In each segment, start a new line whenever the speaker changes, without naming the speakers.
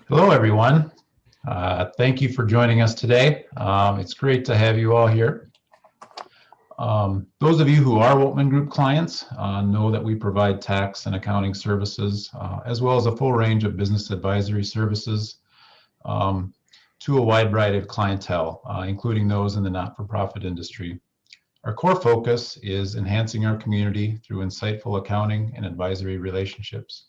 Hello, everyone. Thank you for joining us today. It's great to have you all here. Those of you who are Woltman Group clients know that we provide tax and accounting services, as well as a full range of business advisory services to a wide variety of clientele, including those in the not-for-profit industry. Our core focus is enhancing our community through insightful accounting and advisory relationships.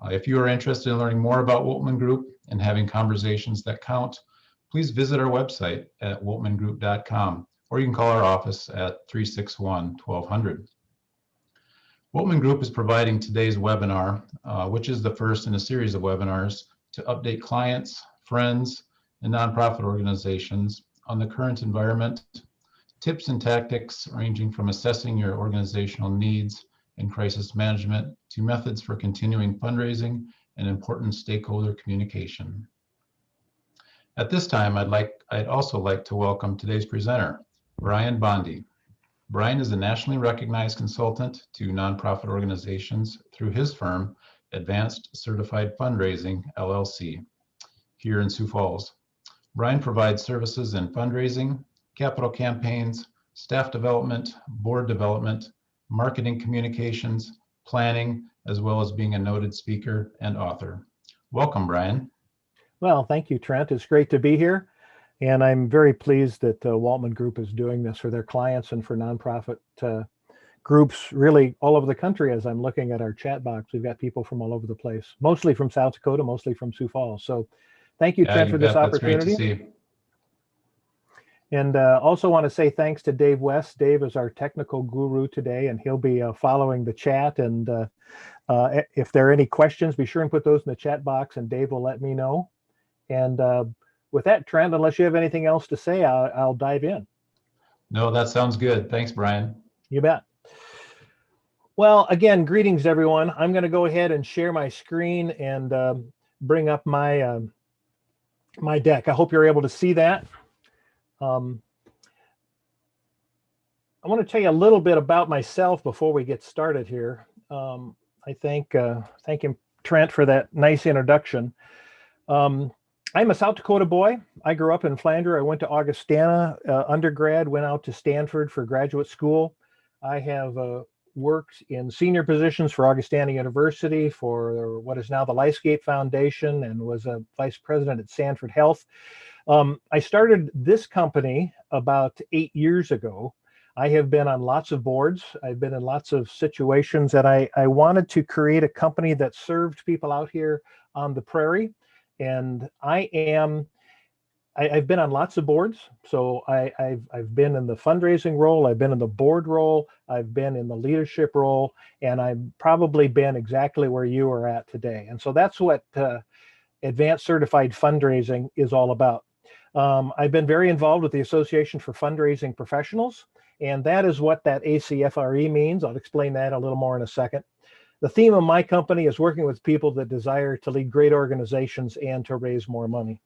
If you are interested in learning more about Woltman Group and having conversations that count, please visit our website at woltmangroup.com, or you can call our office at 361-1200. Woltman Group is providing today's webinar, which is the first in a series of webinars to update clients, friends, and nonprofit organizations on the current environment, tips and tactics ranging from assessing your organizational needs and crisis management to methods for continuing fundraising and important stakeholder communication. At this time, I'd also like to welcome today's presenter, Brian Bonde. Brian is a nationally recognized consultant to nonprofit organizations through his firm, Advanced Certified Fundraising, LLC, here in Sioux Falls. Brian provides services in fundraising, capital campaigns, staff development, board development, marketing communications, planning, as well as being a noted speaker and author. Welcome, Brian.
Well, thank you, Trent. It's great to be here. And I'm very pleased that Woltman Group is doing this for their clients and for nonprofit groups really all over the country. As I'm looking at our chat box, we've got people from all over the place, mostly from South Dakota, mostly from Sioux Falls. So thank you, Trent, for this opportunity.
That's great to see.
And also want to say thanks to Dave West. Dave is our technical guru today, and he'll be following the chat. And if there are any questions, be sure and put those in the chat box, and Dave will let me know. And with that, Trent, unless you have anything else to say, I'll dive in.
No, that sounds good. Thanks, Brian.
You bet. Well, again, greetings, everyone. I'm going to go ahead and share my screen and bring up my my deck. I hope you're able to see that. I want to tell you a little bit about myself before we get started here. I thank you, Trent, for that nice introduction. I'm a South Dakota boy. I grew up in Flandre. I went to Augustana undergrad, went out to Stanford for graduate school. I have worked in senior positions for Augustana University, for what is now the Lifescape Foundation, and was a vice president at Sanford Health. I started this company about 8 years ago. I have been on lots of boards. I've been in lots of situations, and I wanted to create a company that served people out here on the prairie. And I've been on lots of boards. So I've been in the fundraising role, I've been in the board role, I've been in the leadership role, and I've probably been exactly where you are at today. And so that's what Advanced Certified Fundraising is all about. I've been very involved with the Association for Fundraising Professionals, and that is what that ACFRE means. I'll explain that a little more in a second. The theme of my company is working with people that desire to lead great organizations and to raise more money.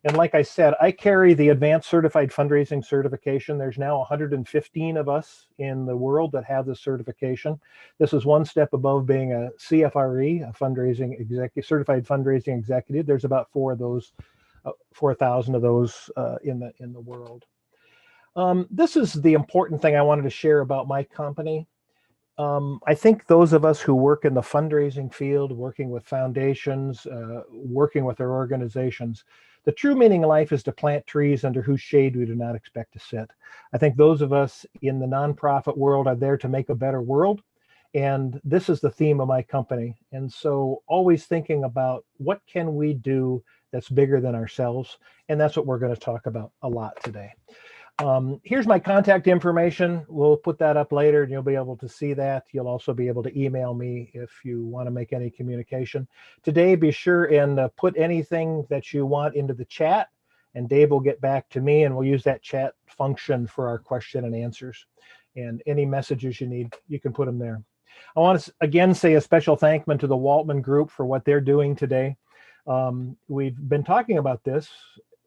And like I said, I carry the Advanced Certified Fundraising certification. There's now 115 of us in the world that have this certification. This is one step above being a CFRE, a fundraising executive, certified fundraising executive. There's about 4,000 of those in the world. This is the important thing I wanted to share about my company. I think those of us who work in the fundraising field, working with foundations, working with their organizations, the true meaning of life is to plant trees under whose shade we do not expect to sit. I think those of us in the nonprofit world are there to make a better world. And this is the theme of my company. And so always thinking about what can we do that's bigger than ourselves. And that's what we're going to talk about a lot today. Here's my contact information. We'll put that up later and you'll be able to see that. You'll also be able to email me if you want to make any communication. Today, be sure and put anything that you want into the chat, and Dave will get back to me, and we'll use that chat function for our question and answers. And any messages you need, you can put them there. I want to again say a special thank you to the Woltman Group for what they're doing today. We've been talking about this.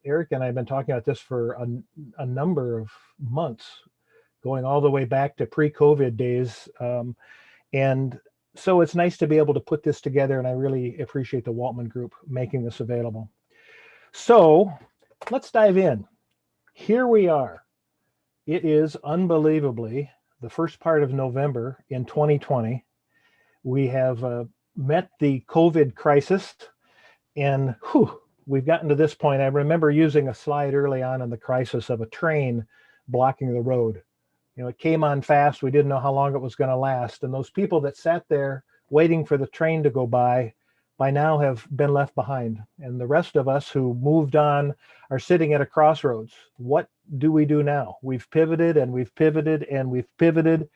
Eric and I have been talking about this for a number of months, going all the way back to pre-COVID days. And so it's nice to be able to put this together, and I really appreciate the Woltman Group making this available. So let's dive in. Here we are. It is unbelievably the first part of November in 2020. We have met the COVID crisis, and we've gotten to this point. I remember using a slide early on in the crisis of a train blocking the road. It came on fast. We didn't know how long it was going to last. And those people that sat there waiting for the train to go by now have been left behind. And the rest of us who moved on are sitting at a crossroads. What do we do now? We've pivoted and we've pivoted and we've pivoted.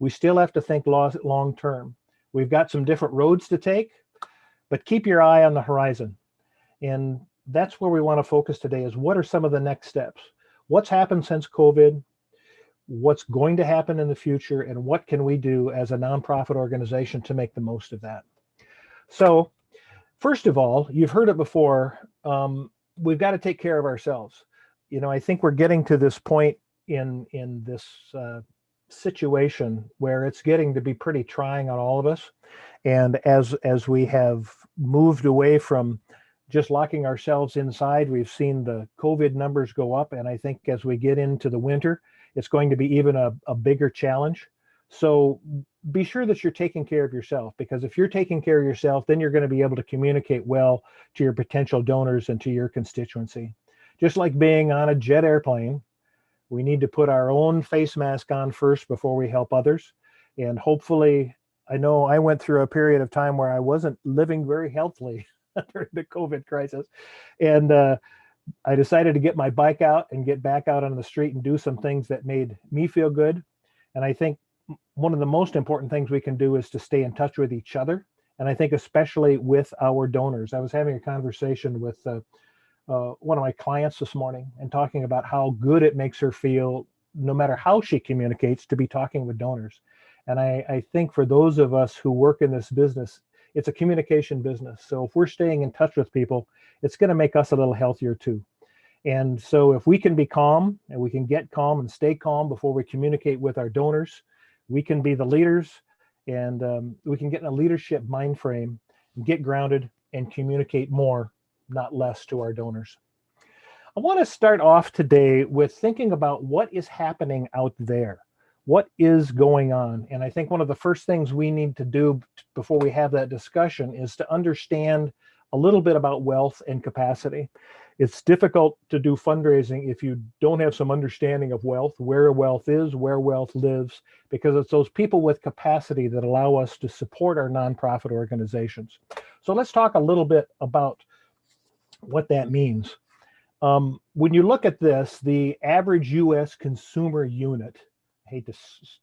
We still have to think long term. We've got some different roads to take, but keep your eye on the horizon. And that's where we want to focus today, is what are some of the next steps? What's happened since COVID? What's going to happen in the future, and what can we do as a nonprofit organization to make the most of that? So first of all, you've heard it before, we've got to take care of ourselves. I think we're getting to this point in this situation where it's getting to be pretty trying on all of us. And as we have moved away from just locking ourselves inside, we've seen the COVID numbers go up. And I think as we get into the winter, it's going to be even a bigger challenge. So be sure that you're taking care of yourself, because if you're taking care of yourself, then you're going to be able to communicate well to your potential donors and to your constituency. Just like being on a jet airplane, we need to put our own face mask on first before we help others. And hopefully, I know I went through a period of time where I wasn't living very healthily during the COVID crisis. And I decided to get my bike out and get back out on the street and do some things that made me feel good. And I think one of the most important things we can do is to stay in touch with each other. And I think especially with our donors. I was having a conversation with one of my clients this morning and talking about how good it makes her feel, no matter how she communicates, to be talking with donors. And I think for those of us who work in this business, it's a communication business. So if we're staying in touch with people, it's going to make us a little healthier too. And so if we can be calm and we can get calm and stay calm before we communicate with our donors, we can be the leaders, and we can get in a leadership mind frame and get grounded and communicate more, not less, to our donors. I want to start off today with thinking about what is happening out there. What is going on? And I think one of the first things we need to do before we have that discussion is to understand a little bit about wealth and capacity. It's difficult to do fundraising if you don't have some understanding of wealth, where wealth is, where wealth lives, because it's those people with capacity that allow us to support our nonprofit organizations. So let's talk a little bit about what that means. When you look at this, the average US consumer unit, I hate to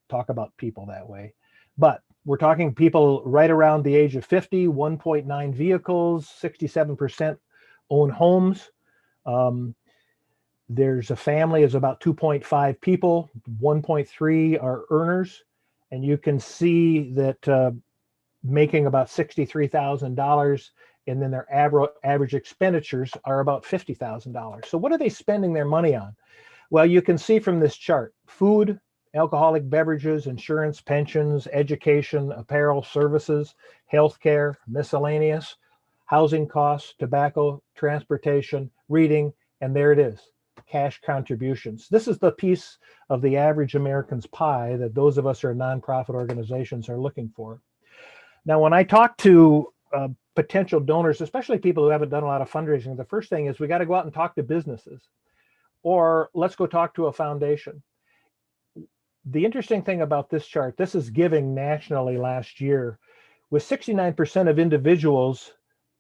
talk about people that way, but we're talking people right around the age of 50, 1.9 vehicles, 67% own homes. There's a family is about 2.5 people, 1.3 are earners, and you can see that making about $63,000, and then their average expenditures are about $50,000. So what are they spending their money on? Well, you can see from this chart: food, alcoholic beverages, insurance, pensions, education, apparel, services, healthcare, miscellaneous, housing costs, tobacco, transportation, reading, and there it is, cash contributions. This is the piece of the average American's pie that those of us who are nonprofit organizations are looking for. Now, when I talk to potential donors, especially people who haven't done a lot of fundraising, the first thing is we got to go out and talk to businesses, or let's go talk to a foundation. The interesting thing about this chart, this is giving nationally last year, with 69% of individuals,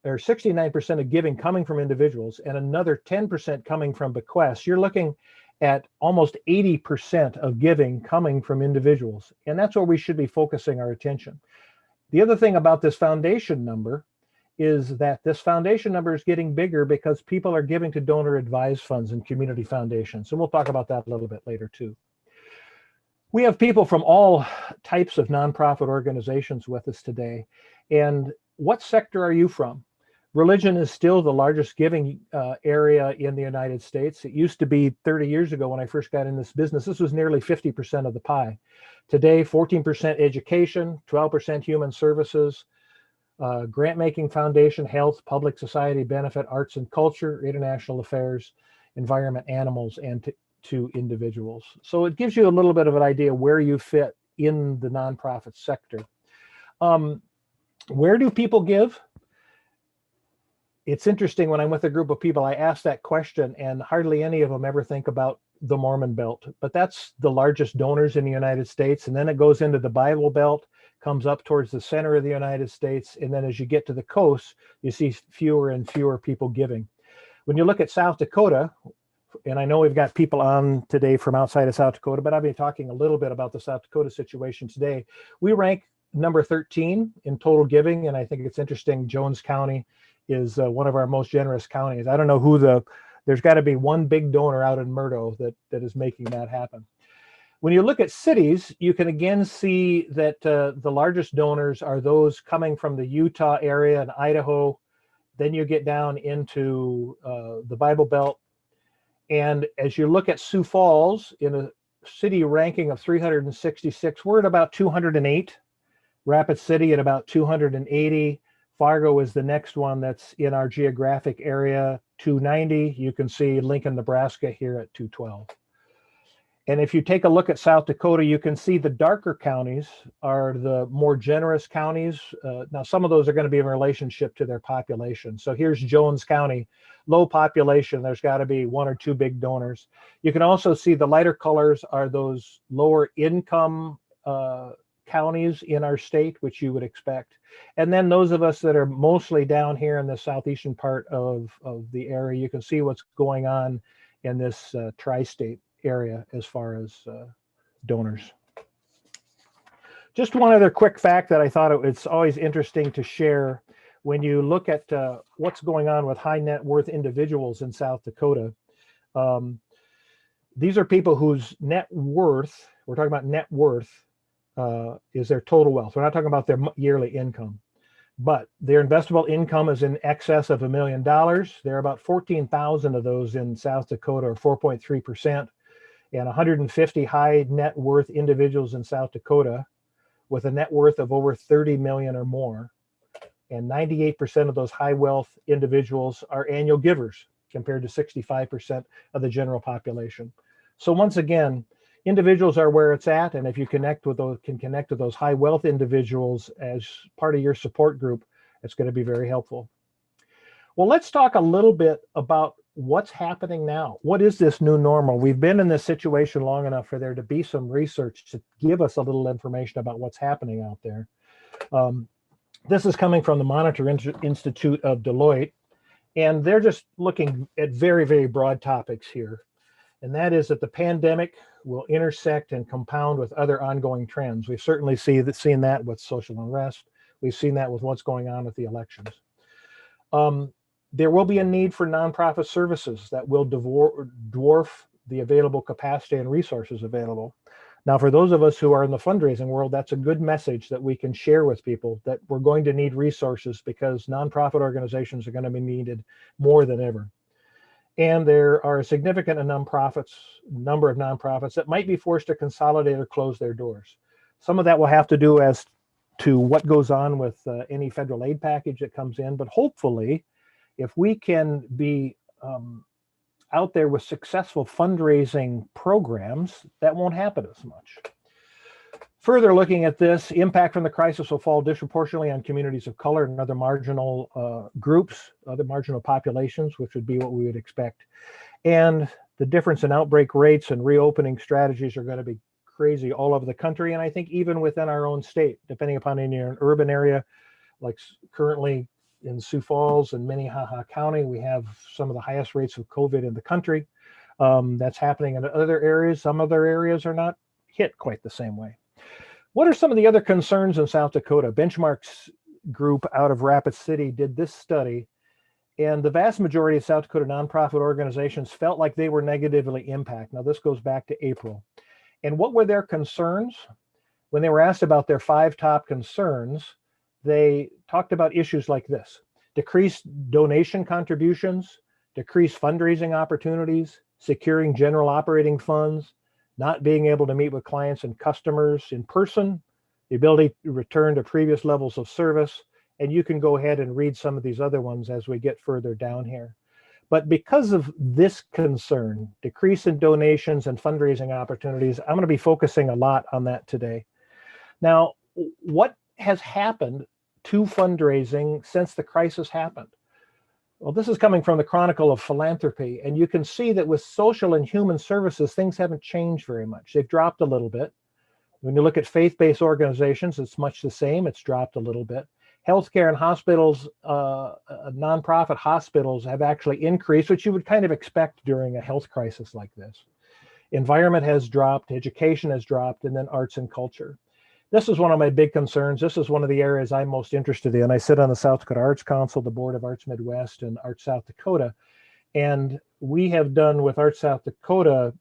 or 69% of giving coming from individuals, and another 10% coming from bequests. You're looking at almost 80% of giving coming from individuals. And that's where we should be focusing our attention. The other thing about this foundation number is that this foundation number is getting bigger because people are giving to donor advised funds and community foundations. And we'll talk about that a little bit later too. We have people from all types of nonprofit organizations with us today. And what sector are you from? Religion is still the largest giving area in the United States. It used to be 30 years ago when I first got in this business, this was nearly 50% of the pie. Today, 14% education, 12% human services, grant-making foundation, health, public society benefit, arts and culture, international affairs, environment, animals, and to individuals. So it gives you a little bit of an idea where you fit in the nonprofit sector. Where do people give? It's interesting, when I'm with a group of people, I ask that question and hardly any of them ever think about the Mormon Belt, but that's the largest donors in the United States. And then it goes into the Bible Belt, comes up towards the center of the United States. And then as you get to the coast, you see fewer and fewer people giving. When you look at South Dakota, and I know we've got people on today from outside of South Dakota, but I'll be talking a little bit about the South Dakota situation today. We rank number 13 in total giving. And I think it's interesting, Jones County is one of our most generous counties. I don't know who there's got to be one big donor out in Murdo that is making that happen. When you look at cities, you can again see that the largest donors are those coming from the Utah area and Idaho. Then you get down into the Bible Belt. And as you look at Sioux Falls, in a city ranking of 366, we're at about 208. Rapid City at about 280. Fargo is the next one that's in our geographic area, 290. You can see Lincoln, Nebraska here at 212. And if you take a look at South Dakota, you can see the darker counties are the more generous counties. Now, some of those are going to be in relationship to their population. So here's Jones County, low population. There's got to be one or two big donors. You can also see the lighter colors are those lower income counties in our state, which you would expect. And then those of us that are mostly down here in the southeastern part of the area, you can see what's going on in this tri-state area as far as donors. Just one other quick fact that I thought it's always interesting to share when you look at what's going on with high net worth individuals in South Dakota. These are people whose net worth, we're talking about net worth, is their total wealth. We're not talking about their yearly income, but their investable income is in excess of $1 million. There are about 14,000 of those in South Dakota, or 4.3%, and 150 high net worth individuals in South Dakota with a net worth of over 30 million or more. And 98% of those high wealth individuals are annual givers compared to 65% of the general population. So once again, individuals are where it's at, and if you can connect with those high wealth individuals as part of your support group, it's going to be very helpful. Well, let's talk a little bit about what's happening now. What is this new normal? We've been in this situation long enough for there to be some research to give us a little information about what's happening out there. This is coming from the Monitor Institute of Deloitte, and they're just looking at very, very broad topics here. And that is that the pandemic will intersect and compound with other ongoing trends. We've certainly seen that with social unrest. We've seen that with what's going on with the elections. There will be a need for nonprofit services that will dwarf the available capacity and resources available. Now, for those of us who are in the fundraising world, that's a good message that we can share with people, that we're going to need resources because nonprofit organizations are going to be needed more than ever. And there are a significant number of nonprofits that might be forced to consolidate or close their doors. Some of that will have to do as to what goes on with any federal aid package that comes in, but hopefully, if we can be out there with successful fundraising programs, that won't happen as much. Further looking at this, impact from the crisis will fall disproportionately on communities of color and other marginal groups, other marginal populations, which would be what we would expect. And the difference in outbreak rates and reopening strategies are going to be crazy all over the country. And I think even within our own state, depending upon in an urban area, like currently in Sioux Falls and Minnehaha County, we have some of the highest rates of COVID in the country. That's happening in other areas. Some other areas are not hit quite the same way. What are some of the other concerns in South Dakota? Benchmark's group out of Rapid City did this study, and the vast majority of South Dakota nonprofit organizations felt like they were negatively impacted. Now, this goes back to April. And what were their concerns? When they were asked about their 5 top concerns, they talked about issues like this: decreased donation contributions, decreased fundraising opportunities, securing general operating funds, not being able to meet with clients and customers in person, the ability to return to previous levels of service. And you can go ahead and read some of these other ones as we get further down here. But because of this concern, decrease in donations and fundraising opportunities, I'm going to be focusing a lot on that today. Now, what has happened to fundraising since the crisis happened? Well, this is coming from the Chronicle of Philanthropy, and you can see that with social and human services, things haven't changed very much. They've dropped a little bit. When you look at faith-based organizations, it's much the same. It's dropped a little bit. Healthcare and hospitals, nonprofit hospitals have actually increased, which you would kind of expect during a health crisis like this. Environment has dropped, education has dropped, and then arts and culture. This is one of my big concerns. This is one of the areas I'm most interested in. I sit on the South Dakota Arts Council, the Board of Arts Midwest, and Arts South Dakota. And we have done with Arts South Dakota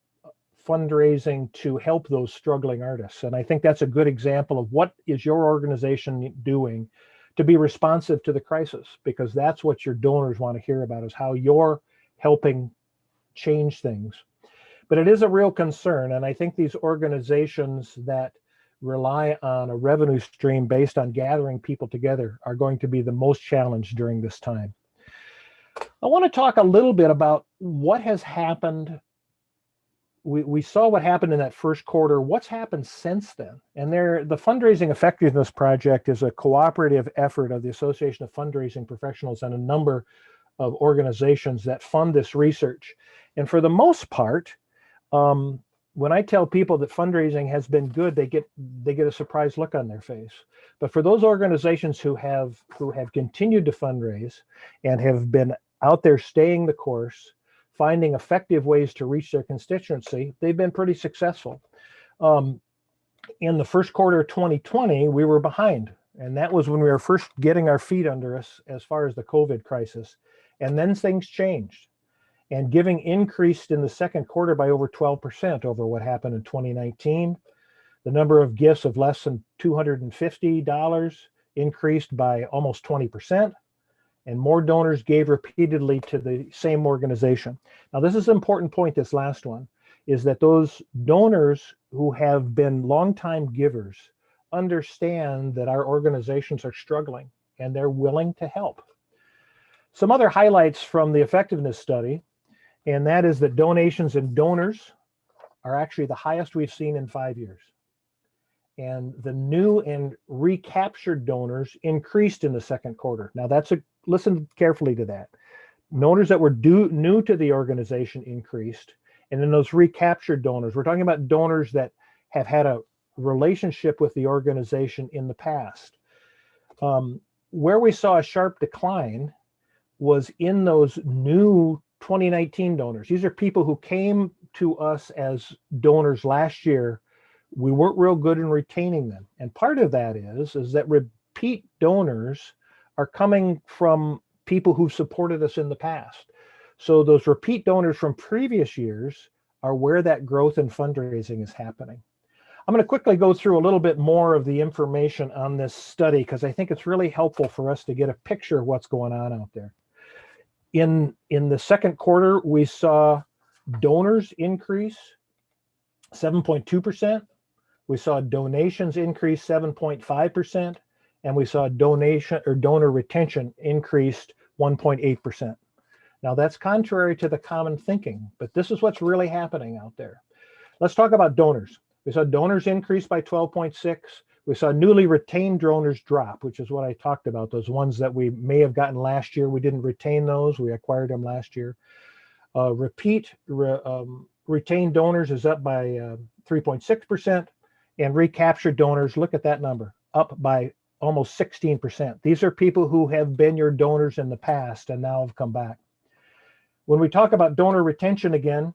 fundraising to help those struggling artists. And I think that's a good example of what is your organization doing to be responsive to the crisis, because that's what your donors want to hear about, is how you're helping change things. But it is a real concern. And I think these organizations that rely on a revenue stream based on gathering people together are going to be the most challenged during this time. I want to talk a little bit about what has happened. We saw what happened in that first quarter. What's happened since then? And the Fundraising Effectiveness Project is a cooperative effort of the Association of Fundraising Professionals and a number of organizations that fund this research. And for the most part, when I tell people that fundraising has been good, they get a surprised look on their face. But for those organizations who have continued to fundraise and have been out there staying the course, finding effective ways to reach their constituency, they've been pretty successful. In the first quarter of 2020, we were behind. And that was when we were first getting our feet under us as far as the COVID crisis. And then things changed. And giving increased in the second quarter by over 12% over what happened in 2019. The number of gifts of less than $250 increased by almost 20%. And more donors gave repeatedly to the same organization. Now, this is an important point, this last one, is that those donors who have been longtime givers understand that our organizations are struggling and they're willing to help. Some other highlights from the effectiveness study, and that is that donations and donors are actually the highest we've seen in 5 years. And the new and recaptured donors increased in the second quarter. Now listen carefully to that. Donors that were new to the organization increased, and then those recaptured donors, we're talking about donors that have had a relationship with the organization in the past. Where we saw a sharp decline was in those new 2019 donors. These are people who came to us as donors last year. We weren't real good in retaining them. And part of that is that repeat donors are coming from people who supported us in the past. So those repeat donors from previous years are where that growth in fundraising is happening. I'm going to quickly go through a little bit more of the information on this study because I think it's really helpful for us to get a picture of what's going on out there. In the second quarter, we saw donors increase 7.2%. We saw donations increase 7.5%, and we saw donor retention increased 1.8%. Now that's contrary to the common thinking, but this is what's really happening out there. Let's talk about donors. We saw donors increase by 12.6. We saw newly retained donors drop, which is what I talked about, those ones that we may have gotten last year. We didn't retain those. We acquired them last year. Retained donors is up by 3.6%, and recaptured donors, look at that number, up by almost 16%. These are people who have been your donors in the past and now have come back. When we talk about donor retention again,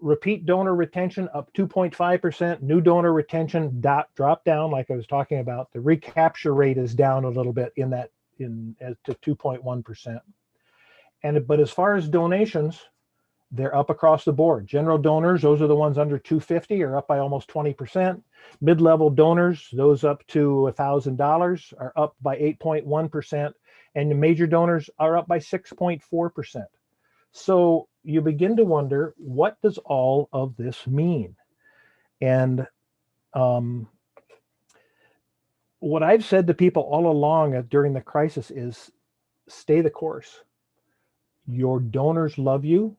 repeat donor retention up 2.5%, new donor retention dropped down like I was talking about. The recapture rate is down a little bit to 2.1%. But as far as donations, they're up across the board. General donors, those are the ones under $250, are up by almost 20%. Mid-level donors, those up to $1,000, are up by 8.1%. and the major donors are up by 6.4%. So you begin to wonder, what does all of this mean? And what I've said to people all along during the crisis is stay the course. Your donors love you.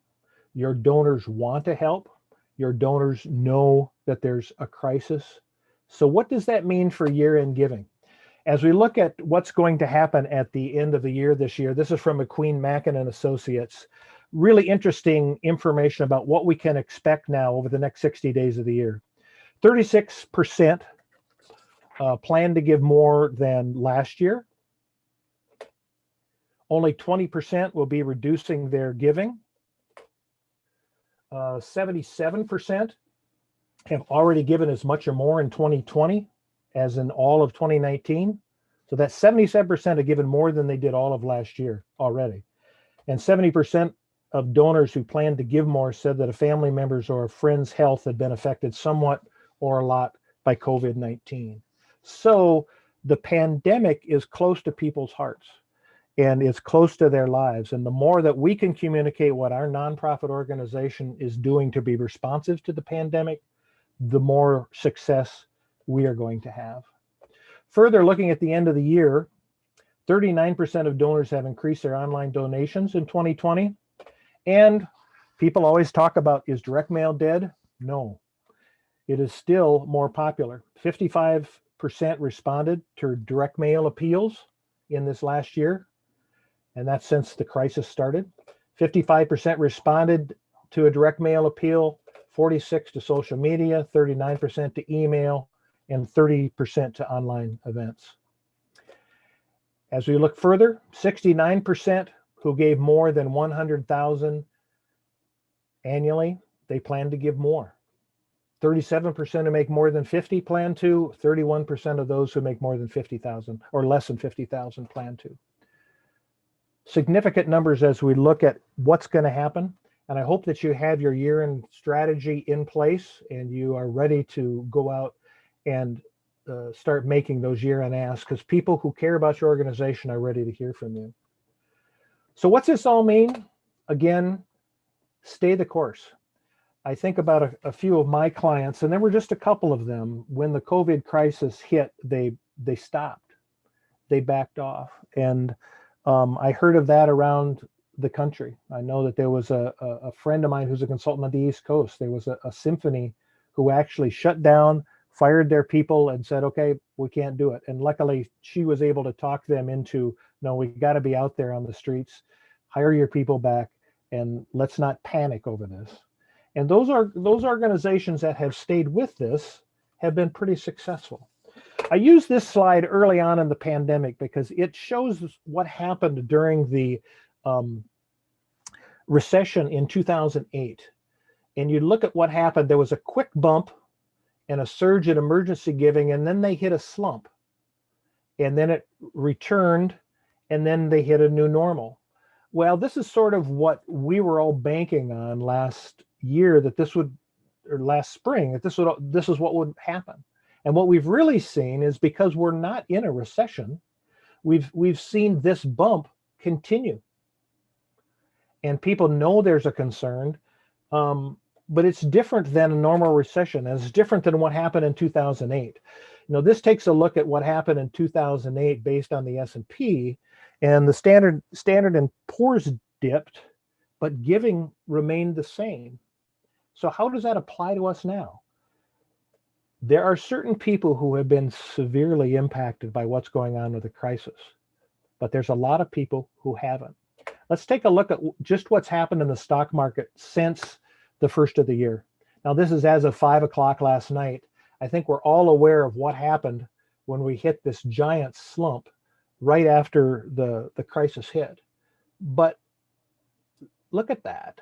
Your donors want to help. Your donors know that there's a crisis. So what does that mean for year-end giving? As we look at what's going to happen at the end of the year this year, this is from McQueen Mackin and Associates. Really interesting information about what we can expect now over the next 60 days of the year. 36% plan to give more than last year. Only 20% will be reducing their giving. 77% have already given as much or more in 2020 as in all of 2019. So that's 77% have given more than they did all of last year already. And 70% of donors who plan to give more said that a family member's or a friend's health had been affected somewhat or a lot by COVID-19. So the pandemic is close to people's hearts and it's close to their lives. And the more that we can communicate what our nonprofit organization is doing to be responsive to the pandemic, the more success we are going to have. Further, looking at the end of the year, 39% of donors have increased their online donations in 2020. And people always talk about, is direct mail dead? No, it is still more popular. 55% responded to direct mail appeals in this last year, and that's since the crisis started. 55% responded to a direct mail appeal, 46% to social media, 39% to email, and 30% to online events. As we look further, 69% who gave more than $100,000 annually, they plan to give more. 37% who make more than 50 plan to, 31% of those who make more than 50,000 or less than 50,000 plan to. Significant numbers as we look at what's going to happen. And I hope that you have your year-end strategy in place and you are ready to go out and start making those year-end asks, because people who care about your organization are ready to hear from you. So what's this all mean? Again, stay the course. I think about a few of my clients, and there were just a couple of them. When the COVID crisis hit, they stopped. They backed off. And I heard of that around the country. I know that there was a friend of mine who's a consultant on the East Coast. There was a symphony who actually shut down, fired their people and said, okay, we can't do it. And luckily she was able to talk them into, no, we got to be out there on the streets, hire your people back, and let's not panic over this. And those organizations that have stayed with this have been pretty successful. I used this slide early on in the pandemic because it shows what happened during the recession in 2008. And you look at what happened, there was a quick bump and a surge in emergency giving, and then they hit a slump. And then it returned, and then they hit a new normal. Well, this is sort of what we were all banking on last year, that this would, or last spring, that this is what would happen. And what we've really seen is, because we're not in a recession, we've seen this bump continue. And people know there's a concern, but it's different than a normal recession. And it's different than what happened in 2008. You know, this takes a look at what happened in 2008 based on the S&P, and the Standard and Poor's dipped, but giving remained the same. So how does that apply to us now? There are certain people who have been severely impacted by what's going on with the crisis, but there's a lot of people who haven't. Let's take a look at just what's happened in the stock market since the first of the year. Now, this is as of 5 o'clock last night. I think we're all aware of what happened when we hit this giant slump right after the crisis hit. But look at that.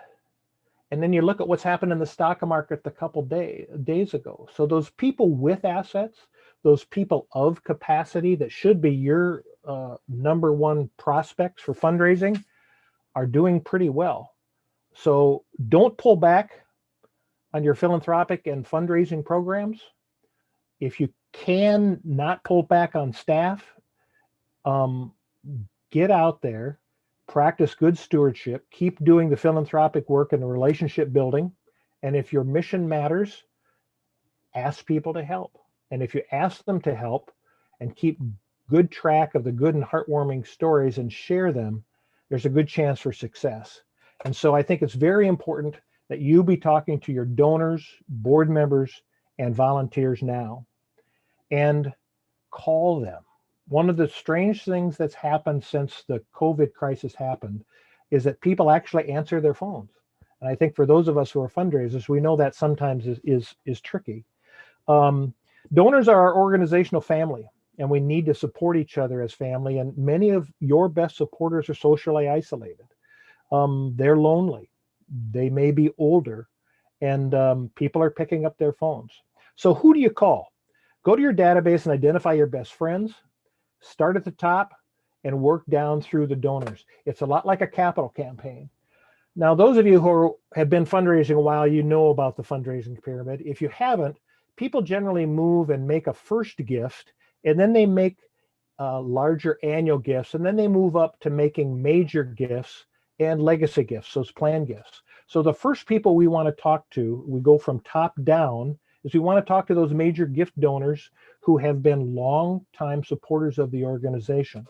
And then you look at what's happened in the stock market a couple days ago. So those people with assets, those people of capacity that should be your number one prospects for fundraising, are doing pretty well. So don't pull back on your philanthropic and fundraising programs. If you can not pull back on staff, get out there, practice good stewardship, keep doing the philanthropic work and the relationship building. And if your mission matters, ask people to help. And if you ask them to help and keep good track of the good and heartwarming stories and share them, there's a good chance for success. And so I think it's very important that you be talking to your donors, board members, and volunteers now, and call them. One of the strange things that's happened since the COVID crisis happened is that people actually answer their phones. And I think for those of us who are fundraisers, we know that sometimes is tricky. Donors are our organizational family, and we need to support each other as family. And many of your best supporters are socially isolated. They're lonely. They may be older, and people are picking up their phones. So who do you call? Go to your database and identify your best friends. Start at the top and work down through the donors. It's a lot like a capital campaign. Now, those of you who have been fundraising a while, you know about the fundraising pyramid. If you haven't, people generally move and make a first gift, and then they make larger annual gifts, and then they move up to making major gifts and legacy gifts, those planned gifts. So the first people we want to talk to, we go from top down, is we want to talk to those major gift donors who have been long-time supporters of the organization.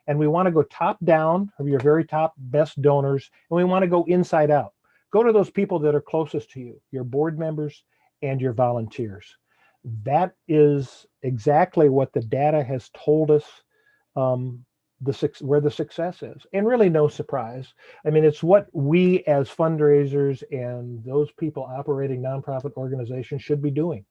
And we want to go top down of your very top best donors, and we want to go inside out. Go to those people that are closest to you, your board members and your volunteers. That is exactly what the data has told us where the success is. And really no surprise. I mean, it's what we as fundraisers and those people operating nonprofit organizations should be doing.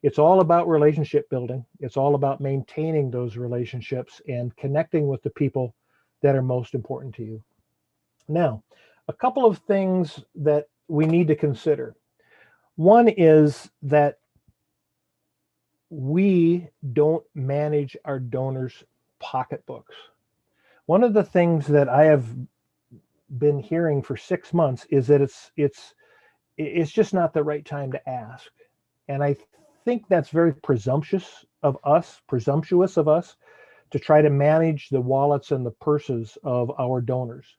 It's all about relationship building. It's all about maintaining those relationships and connecting with the people that are most important to you. Now, a couple of things that we need to consider. One is that we don't manage our donors' pocketbooks. One of the things that I have been hearing for 6 months is that it's just not the right time to ask. And I think that's very presumptuous of us to try to manage the wallets and the purses of our donors.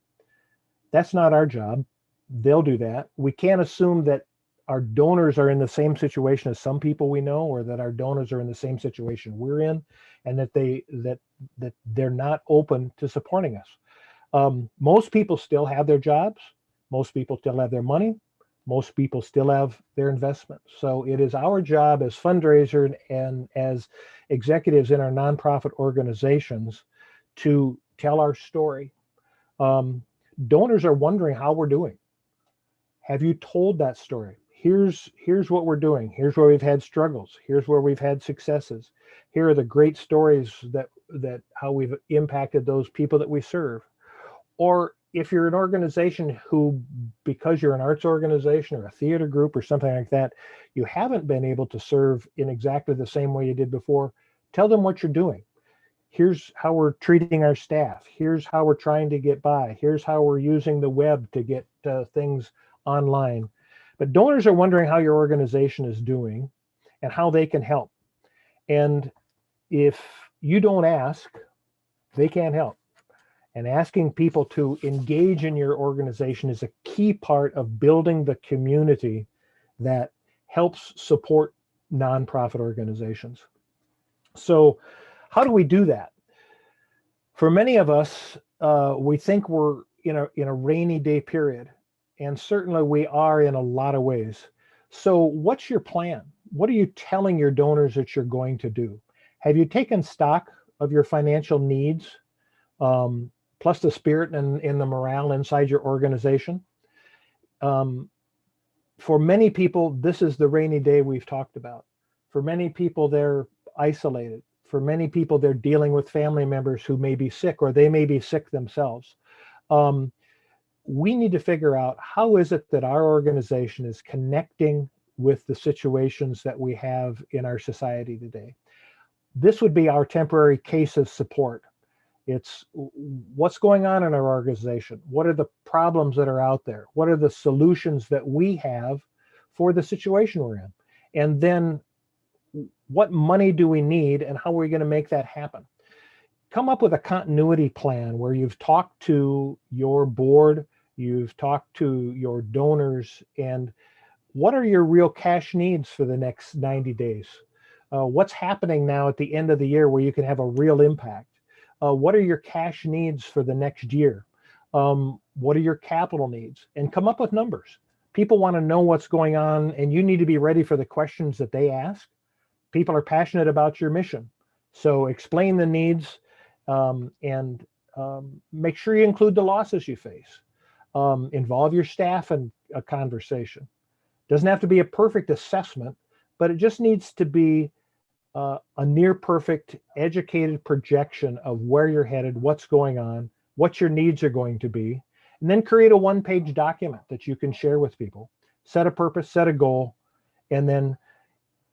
That's not our job. They'll do that. We can't assume that our donors are in the same situation as some people we know, or that our donors are in the same situation we're in, and that they're not open to supporting us. Most people still have their jobs. Most people still have their money. Most people still have their investments. So it is our job as fundraisers and as executives in our nonprofit organizations to tell our story. Donors are wondering how we're doing. Have you told that story? Here's what we're doing. Here's where we've had struggles. Here's where we've had successes. Here are the great stories that how we've impacted those people that we serve. Or if you're an organization who, because you're an arts organization or a theater group or something like that, you haven't been able to serve in exactly the same way you did before, tell them what you're doing. Here's how we're treating our staff. Here's how we're trying to get by. Here's how we're using the web to get things online. But donors are wondering how your organization is doing and how they can help. And if you don't ask, they can't help. And asking people to engage in your organization is a key part of building the community that helps support nonprofit organizations. So how do we do that? For many of us, we think we're in a rainy day period, and certainly we are in a lot of ways. So what's your plan? What are you telling your donors that you're going to do? Have you taken stock of your financial needs, plus the spirit and the morale inside your organization? For many people, this is the rainy day we've talked about. For many people, they're isolated. For many people, they're dealing with family members who may be sick, or they may be sick themselves. We need to figure out, how is it that our organization is connecting with the situations that we have in our society today? This would be our temporary case of support. It's what's going on in our organization. What are the problems that are out there? What are the solutions that we have for the situation we're in? And then what money do we need, and how are we going to make that happen? come up with a continuity plan where you've talked to your board, you've talked to your donors, and what are your real cash needs for the next 90 days? What's happening now at the end of the year where you can have a real impact? What are your cash needs for the next year? What are your capital needs? And come up with numbers. People want to know what's going on, and you need to be ready for the questions that they ask. People are passionate about your mission. So explain the needs, and make sure you include the losses you face. Involve your staff in a conversation. Doesn't have to be a perfect assessment, but it just needs to be a near perfect educated projection of where you're headed, what's going on, what your needs are going to be, and then create a one-page document that you can share with people. Set a purpose, set a goal, and then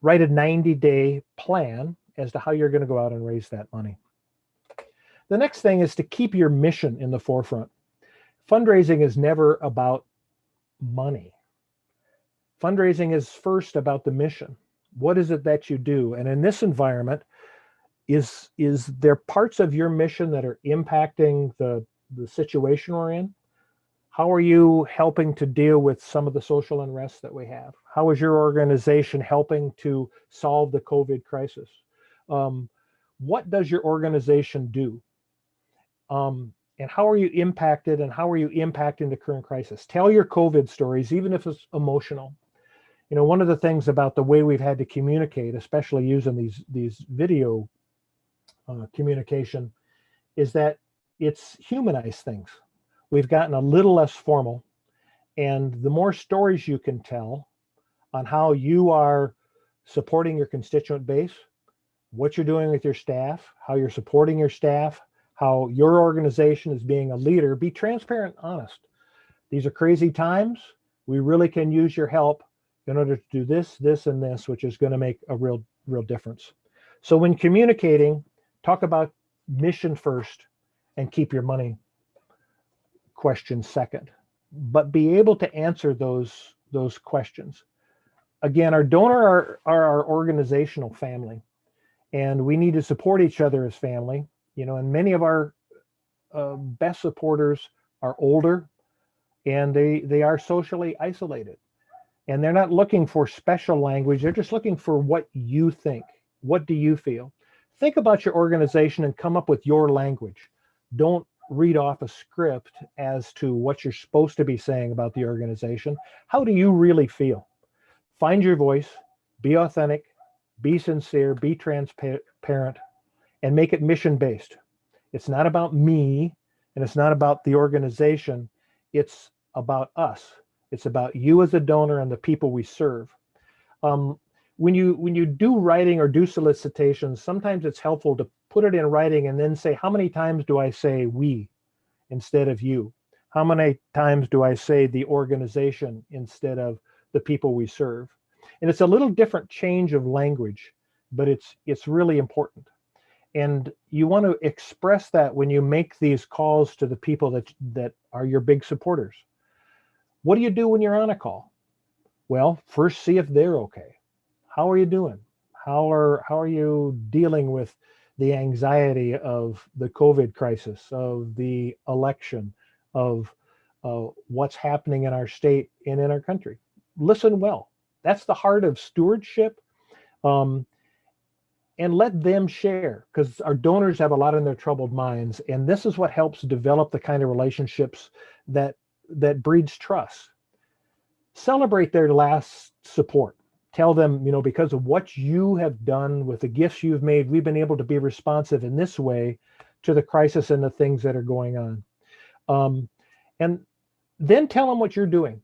write a 90-day plan as to how you're going to go out and raise that money. The next thing is to keep your mission in the forefront. Fundraising is never about money. Fundraising is first about the mission. What is it that you do? And in this environment, is there parts of your mission that are impacting the situation we're in? How are you helping to deal with some of the social unrest that we have? How is your organization helping to solve the COVID crisis? What does your organization do? And how are you impacted, and how are you impacting the current crisis? Tell your COVID stories, even if it's emotional. You know, one of the things about the way we've had to communicate, especially using these video communication, is that it's humanized things. We've gotten a little less formal, and the more stories you can tell on how you are supporting your constituent base, what you're doing with your staff, how you're supporting your staff, how your organization is being a leader, be transparent and honest. These are crazy times. We really can use your help in order to do this, this, and this, which is going to make a real difference. So when communicating, talk about mission first and keep your money questions second, but be able to answer those questions. Again, our donor are our organizational family, and we need to support each other as family. You know, and many of our best supporters are older, and they are socially isolated, and they're not looking for special language. They're just looking for what you think. What do you feel? Think about your organization and come up with your language. Don't read off a script as to what you're supposed to be saying about the organization. How do you really feel? Find your voice, be authentic, be sincere, be transparent, and make it mission-based. It's not about me, and it's not about the organization. It's about us. It's about you as a donor and the people we serve. When you do writing or do solicitations, sometimes it's helpful to put it in writing and then say, how many times do I say we instead of you? How many times do I say the organization instead of the people we serve? And it's a little different change of language, but it's really important. And you want to express that when you make these calls to the people that are your big supporters. What do you do when you're on a call? Well, first see if they're okay. How are you doing? How are you dealing with the anxiety of the COVID crisis, of the election, of what's happening in our state and in our country? Listen well. That's the heart of stewardship. And let them share, because our donors have a lot in their troubled minds. And this is what helps develop the kind of relationships that breeds trust. Celebrate their last support. Tell them, you know, because of what you have done with the gifts you've made, we've been able to be responsive in this way to the crisis and the things that are going on. And then tell them what you're doing.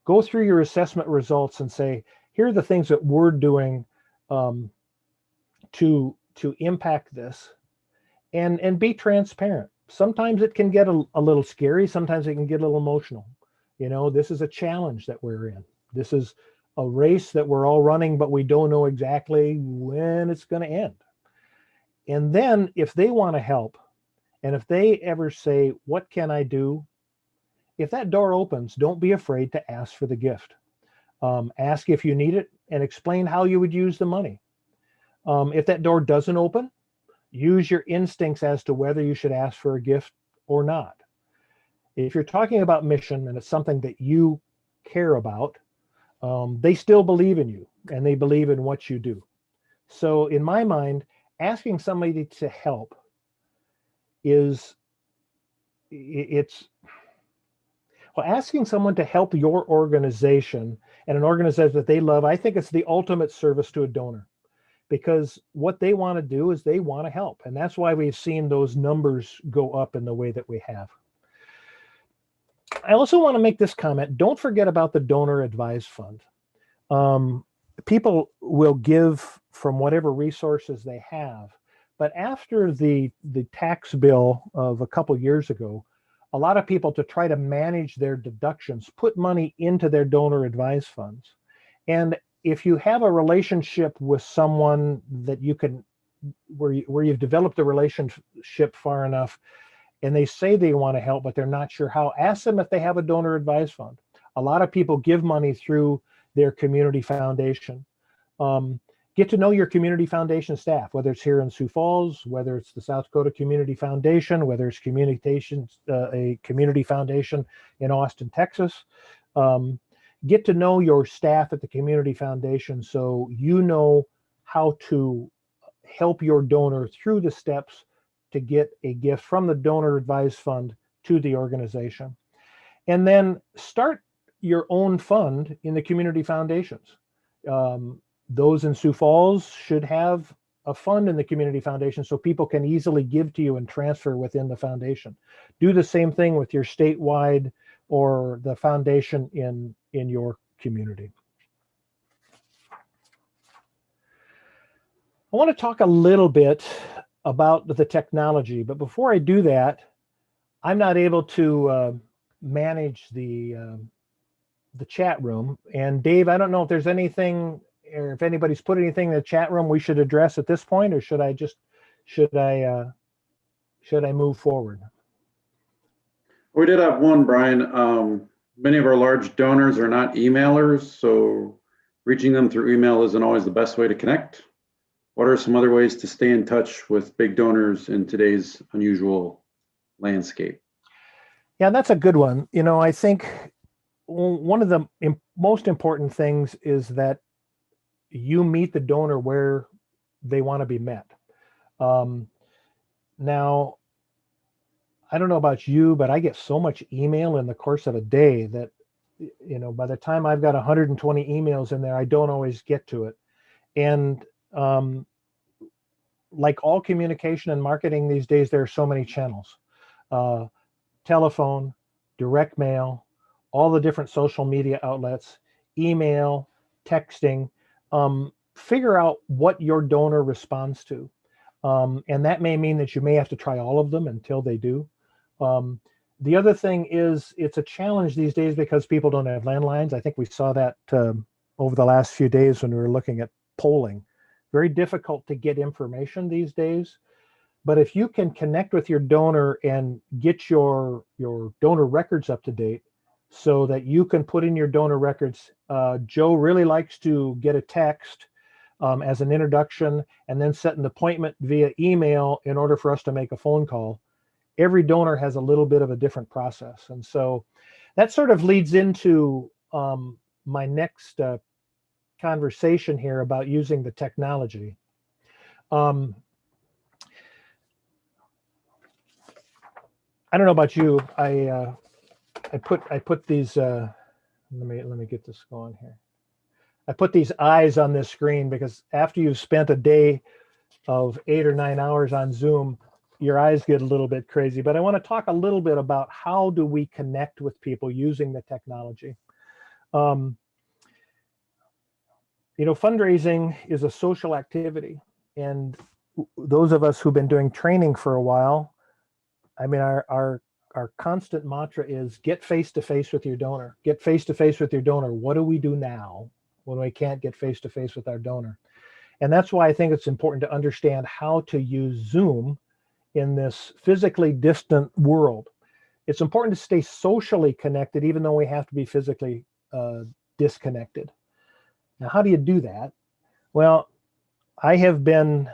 Go through your assessment results and say, here are the things that we're doing to impact this, and be transparent. Sometimes it can get a little scary. Sometimes it can get a little emotional. You know, this is a challenge that we're in. This is a race that we're all running, but we don't know exactly when it's going to end. And then if they want to help, and if they ever say, what can I do? If that door opens, don't be afraid to ask for the gift. Ask if you need it and explain how you would use the money. If that door doesn't open, use your instincts as to whether you should ask for a gift or not. If you're talking about mission and it's something that you care about, they still believe in you and they believe in what you do. So in my mind, asking somebody to help asking someone to help your organization and an organization that they love, I think it's the ultimate service to a donor, because what they want to do is they want to help. And that's why we've seen those numbers go up in the way that we have. I also want to make this comment. Don't forget about the donor advised fund. People will give from whatever resources they have. But after the tax bill of a couple years ago, a lot of people, to try to manage their deductions, put money into their donor advised funds. And if you have a relationship with someone that you can, where you've developed a relationship far enough, and they say they want to help, but they're not sure how, ask them if they have a donor advised fund. A lot of people give money through their community foundation. Get to know your community foundation staff, whether it's here in Sioux Falls, whether it's the South Dakota Community Foundation, whether it's a community foundation in Austin, Texas. Get to know your staff at the community foundation so you know how to help your donor through the steps to get a gift from the donor advised fund to the organization. And then start your own fund in the community foundations. Those in Sioux Falls should have a fund in the community foundation so people can easily give to you and transfer within the foundation. Do the same thing with your statewide or the foundation in your community. I want to talk a little bit about the technology, but before I do that, I'm not able to manage the chat room. And Dave, I don't know if there's anything, or if anybody's put anything in the chat room we should address at this point, or should I move forward?
We did have one, Brian. Many of our large donors are not emailers, so reaching them through email isn't always the best way to connect. What are some other ways to stay in touch with big donors in today's unusual landscape?
Yeah, that's a good one. You know, I think one of the most important things is that you meet the donor where they want to be met. Now, I don't know about you, but I get so much email in the course of a day that, you know, by the time I've got 120 emails in there, I don't always get to it. And like all communication and marketing these days, there are so many channels. Telephone, direct mail, all the different social media outlets, email, texting. Figure out what your donor responds to. And that may mean that you may have to try all of them until they do. The other thing is, it's a challenge these days because people don't have landlines. I think we saw that over the last few days when we were looking at polling. Very difficult to get information these days. But if you can connect with your donor and get your donor records up to date so that you can put in your donor records, Joe really likes to get a text as an introduction and then set an appointment via email in order for us to make a phone call. Every donor has a little bit of a different process. And so that sort of leads into my next conversation here about using the technology. I don't know about you. I put these. Let me get this going here. I put these eyes on this screen because after you've spent a day of 8 or 9 hours on Zoom, your eyes get a little bit crazy. But I want to talk a little bit about how do we connect with people using the technology. You know, fundraising is a social activity, and those of us who've been doing training for a while, I mean, our constant mantra is get face-to-face with your donor. Get face-to-face with your donor. What do we do now when we can't get face-to-face with our donor? And that's why I think it's important to understand how to use Zoom in this physically distant world. It's important to stay socially connected, even though we have to be physically disconnected. Now, how do you do that? Well, I have been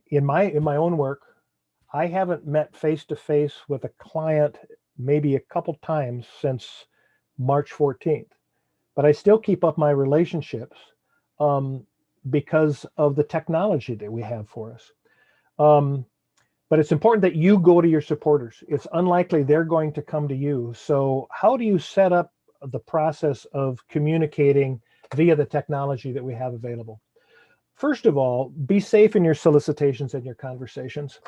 in my own work, I haven't met face to face with a client maybe a couple times since March 14th, but I still keep up my relationships because of the technology that we have for us. But it's important that you go to your supporters. It's unlikely they're going to come to you. So how do you set up the process of communicating via the technology that we have available? First of all, be safe in your solicitations and your conversations.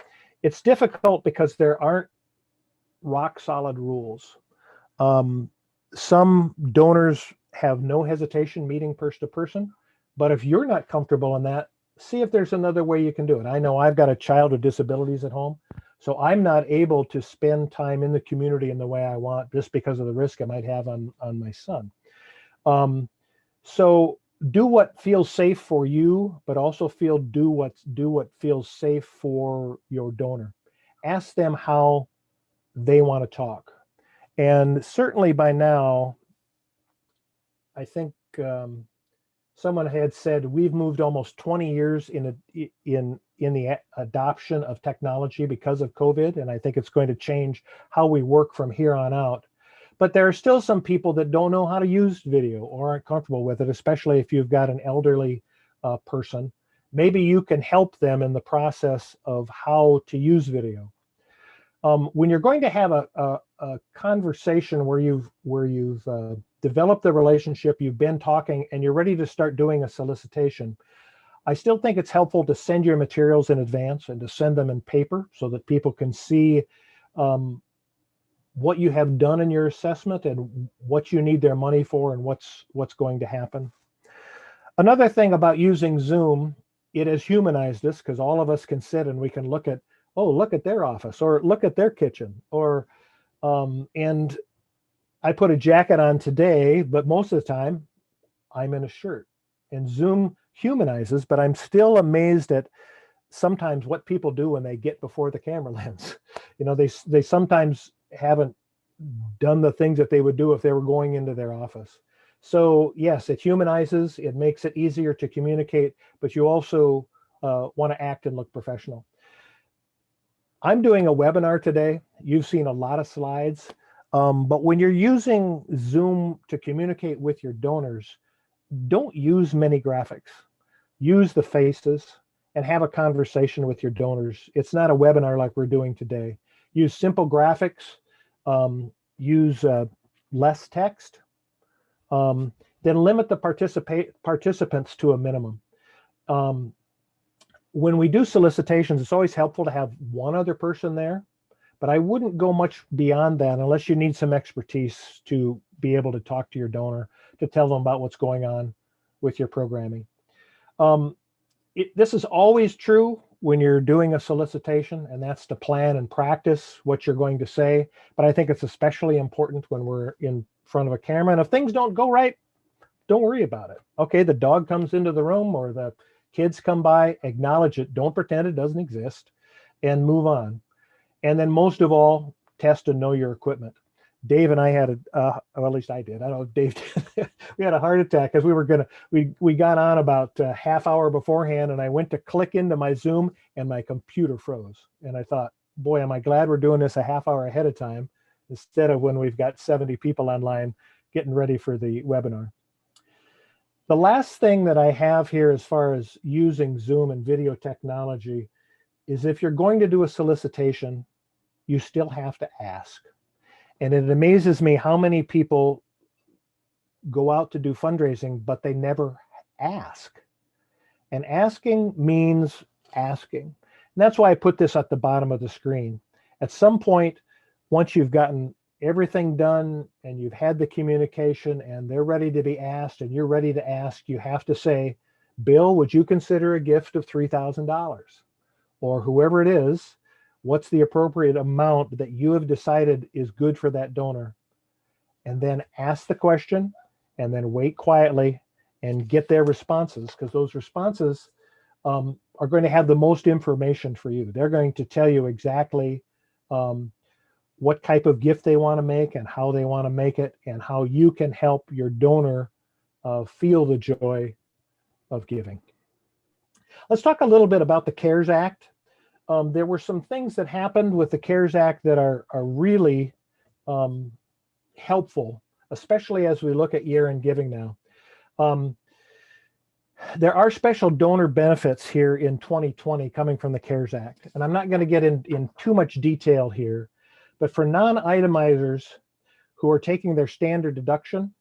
It's difficult because there aren't rock solid rules. Some donors have no hesitation meeting person to person, but if you're not comfortable in that, see if there's another way you can do it. I know I've got a child with disabilities at home, so I'm not able to spend time in the community in the way I want just because of the risk I might have on my son. So do what feels safe for you, but also do what feels safe for your donor. Ask them how they want to talk. And certainly by now, I think someone had said we've moved almost 20 years in the adoption of technology because of COVID, and I think it's going to change how we work from here on out. But there are still some people that don't know how to use video or aren't comfortable with it, especially if you've got an elderly person. Maybe you can help them in the process of how to use video. When you're going to have a conversation where you've developed the relationship, you've been talking, and you're ready to start doing a solicitation, I still think it's helpful to send your materials in advance and to send them in paper so that people can see what you have done in your assessment and what you need their money for and what's going to happen. Another thing about using Zoom, it has humanized us because all of us can sit and we can look at, oh, look at their office or look at their kitchen, or and I put a jacket on today, but most of the time I'm in a shirt. And Zoom humanizes, but I'm still amazed at sometimes what people do when they get before the camera lens. You know, they sometimes haven't done the things that they would do if they were going into their office. So yes, it humanizes, it makes it easier to communicate, but you also want to act and look professional. I'm doing a webinar today. You've seen a lot of slides, but when you're using Zoom to communicate with your donors, don't use many graphics. Use the faces and have a conversation with your donors. It's not a webinar like we're doing today. Use simple graphics, use less text, then limit the participants to a minimum. When we do solicitations, it's always helpful to have one other person there, but I wouldn't go much beyond that unless you need some expertise to be able to talk to your donor, to tell them about what's going on with your programming. This is always true when you're doing a solicitation, and that's to plan and practice what you're going to say. But I think it's especially important when we're in front of a camera. And if things don't go right, don't worry about it. Okay, the dog comes into the room or the kids come by, acknowledge it. Don't pretend it doesn't exist and move on. And then most of all, test and know your equipment. Dave and I had or at least I did. I don't know if Dave did. We had a heart attack because we got on about a half hour beforehand, and I went to click into my Zoom and my computer froze. And I thought, boy, am I glad we're doing this a half hour ahead of time instead of when we've got 70 people online getting ready for the webinar. The last thing that I have here as far as using Zoom and video technology is if you're going to do a solicitation, you still have to ask. And it amazes me how many people go out to do fundraising, but they never ask. And asking means asking. And that's why I put this at the bottom of the screen. At some point, once you've gotten everything done and you've had the communication and they're ready to be asked and you're ready to ask, you have to say, Bill, would you consider a gift of $3,000? Or whoever it is, what's the appropriate amount that you have decided is good for that donor? And then ask the question and then wait quietly and get their responses, because those responses are going to have the most information for you. They're going to tell you exactly what type of gift they want to make and how they want to make it and how you can help your donor feel the joy of giving. Let's talk a little bit about the CARES Act. There were some things that happened with the CARES Act that are really helpful, especially as we look at year-end giving now. There are special donor benefits here in 2020 coming from the CARES Act. And I'm not going to get in too much detail here, but for non-itemizers who are taking their standard deduction,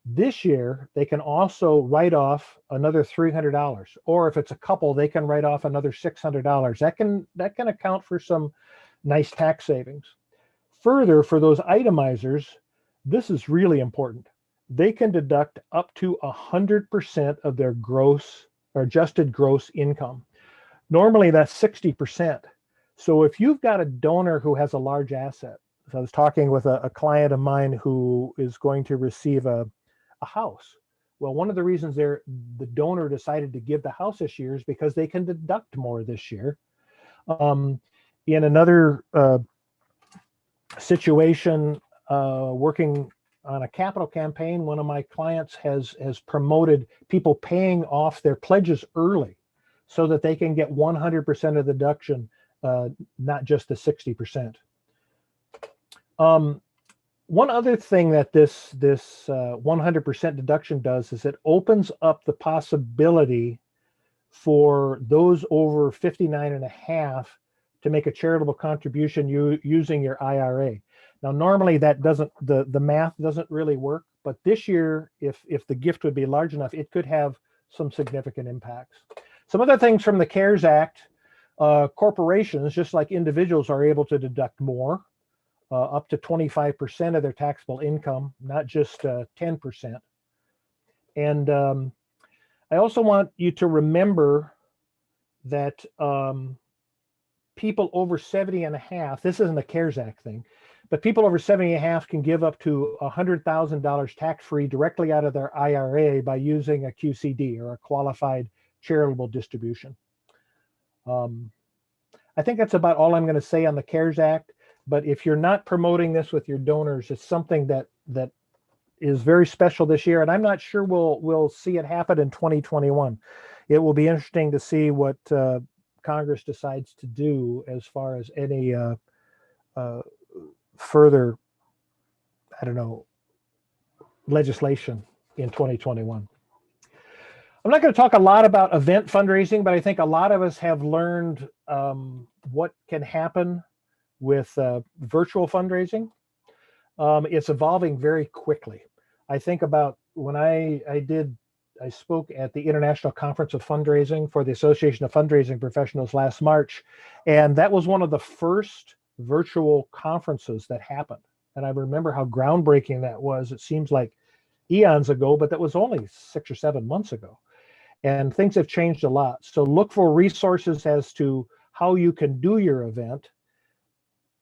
this year, they can also write off another $300, or if it's a couple, they can write off another $600. That can account for some nice tax savings. Further, for those itemizers, this is really important. They can deduct up to 100% of their gross or adjusted gross income. Normally, that's 60%. So if you've got a donor who has a large asset, so I was talking with a client of mine who is going to receive a house. Well, one of the reasons the donor decided to give the house this year is because they can deduct more this year. In another situation, working on a capital campaign, one of my clients has promoted people paying off their pledges early so that they can get 100% of the deduction, not just the 60%. One other thing that this 100% deduction does is it opens up the possibility for those over 59 and a half to make a charitable contribution using your IRA. Now, normally that doesn't, the math doesn't really work, but this year, if the gift would be large enough, it could have some significant impacts. Some other things from the CARES Act, corporations, just like individuals, are able to deduct more. Up to 25% of their taxable income, not just 10%. And I also want you to remember that people over 70 and a half, this isn't a CARES Act thing, but people over 70 and a half can give up to $100,000 tax-free directly out of their IRA by using a QCD, or a qualified charitable distribution. I think that's about all I'm going to say on the CARES Act. But if you're not promoting this with your donors, it's something that is very special this year. And I'm not sure we'll see it happen in 2021. It will be interesting to see what Congress decides to do as far as any further, I don't know, legislation in 2021. I'm not going to talk a lot about event fundraising, but I think a lot of us have learned what can happen with virtual fundraising. It's evolving very quickly. I think about when I spoke at the International Conference of Fundraising for the Association of Fundraising Professionals last March, and that was one of the first virtual conferences that happened. And I remember how groundbreaking that was. It seems like eons ago, but that was only 6 or 7 months ago. And things have changed a lot. So look for resources as to how you can do your event.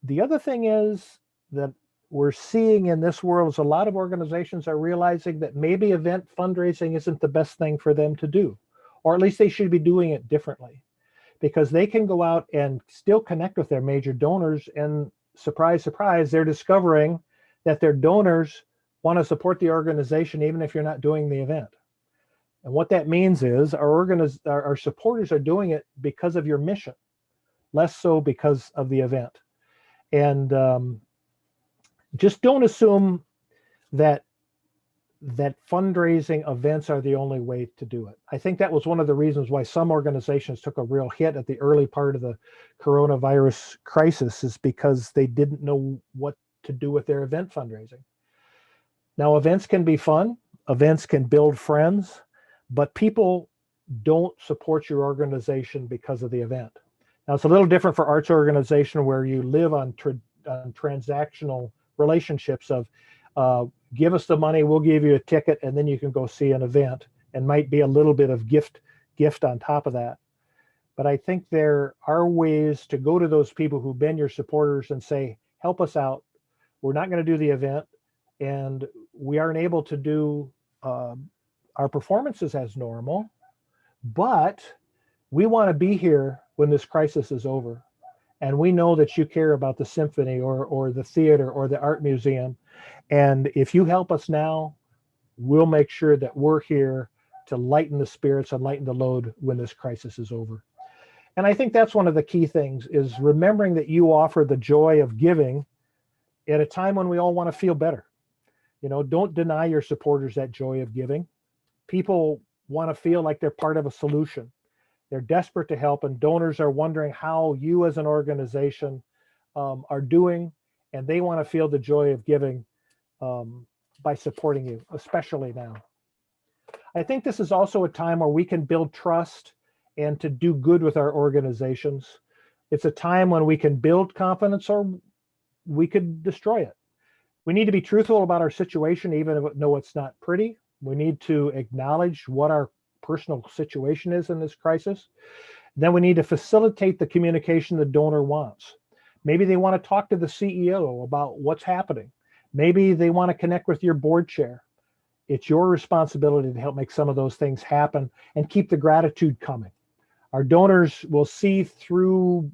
The other thing is that we're seeing in this world is a lot of organizations are realizing that maybe event fundraising isn't the best thing for them to do, or at least they should be doing it differently, because they can go out and still connect with their major donors, and surprise, surprise, they're discovering that their donors want to support the organization even if you're not doing the event. And what that means is our supporters are doing it because of your mission, less so because of the event. And just don't assume that fundraising events are the only way to do it. I think that was one of the reasons why some organizations took a real hit at the early part of the coronavirus crisis, is because they didn't know what to do with their event fundraising. Now, events can be fun, events can build friends, but people don't support your organization because of the event. Now, it's a little different for arts organization, where you live on transactional relationships of give us the money, we'll give you a ticket, and then you can go see an event, and might be a little bit of gift on top of that. But I think there are ways to go to those people who've been your supporters and say, help us out. We're not going to do the event, and we aren't able to do our performances as normal, but we want to be here when this crisis is over. And we know that you care about the symphony or the theater or the art museum. And if you help us now, we'll make sure that we're here to lighten the spirits and lighten the load when this crisis is over. And I think that's one of the key things, is remembering that you offer the joy of giving at a time when we all want to feel better. You know, don't deny your supporters that joy of giving. People want to feel like they're part of a solution. They're desperate to help, and donors are wondering how you as an organization are doing, and they want to feel the joy of giving by supporting you, especially now. I think this is also a time where we can build trust and to do good with our organizations. It's a time when we can build confidence, or we could destroy it. We need to be truthful about our situation, even though it's not pretty. We need to acknowledge what our personal situation is in this crisis. Then we need to facilitate the communication the donor wants. Maybe they want to talk to the CEO about what's happening. Maybe they want to connect with your board chair. It's your responsibility to help make some of those things happen and keep the gratitude coming. Our donors will see through